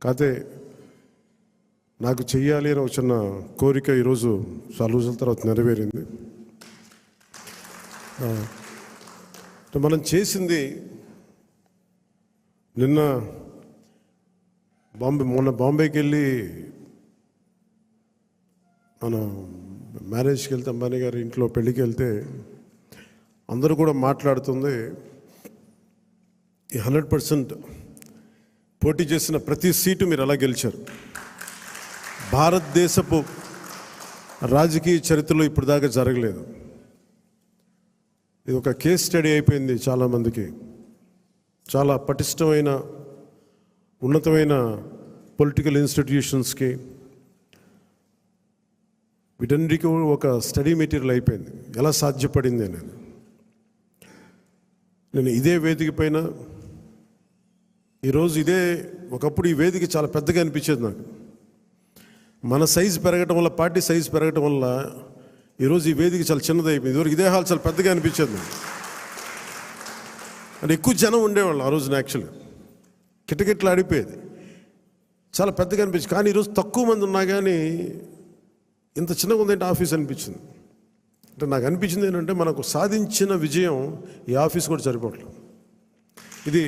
కాకపోతే నాకు చెయ్యాలి అని ఒక చిన్న కోరిక ఈరోజు చాలా రోజుల తర్వాత నెరవేరింది. మనం చేసింది మొన్న బాంబేకి వెళ్ళి మన మ్యారేజ్కి వెళ్తే అంబానీ గారి ఇంట్లో పెళ్ళికి వెళ్తే అందరూ కూడా మాట్లాడుతుంది 100% పోటీ చేసిన ప్రతి సీటు మీరు ఎలా గెలిచారు. భారతదేశపు రాజకీయ చరిత్రలో ఇప్పుడు దాకా జరగలేదు. ఇది ఒక కేస్ స్టడీ అయిపోయింది చాలామందికి. చాలా పటిష్టమైన ఉన్నతమైన పొలిటికల్ ఇన్స్టిట్యూషన్స్కి వీటన్నిటికీ ఒక స్టడీ మెటీరియల్ అయిపోయింది ఎలా సాధ్యపడింది అనేది. నేను ఇదే వేదిక పైన ఈరోజు ఒకప్పుడు ఈ వేదిక చాలా పెద్దగా అనిపించేది నాకు. మన సైజు పెరగటం వల్ల, పార్టీ సైజు పెరగటం వల్ల ఈరోజు ఈ వేదిక చాలా చిన్నది అయిపోయింది. ఇదివరకు ఇదే హాల్ చాలా పెద్దగా అనిపించేది నాకు. అంటే ఎక్కువ జనం ఉండేవాళ్ళు ఆ రోజున. యాక్చువల్గా కిటకిట్లు ఆడిపోయేది, చాలా పెద్దగా అనిపించింది. కానీ ఈరోజు తక్కువ మంది ఉన్నా కానీ ఇంత చిన్నగా ఉందంటే ఆఫీస్ అనిపించింది. అంటే నాకు అనిపించింది ఏంటంటే మనకు సాధించిన విజయం ఈ ఆఫీస్ కూడా సరిపోవట్లేదు. ఇది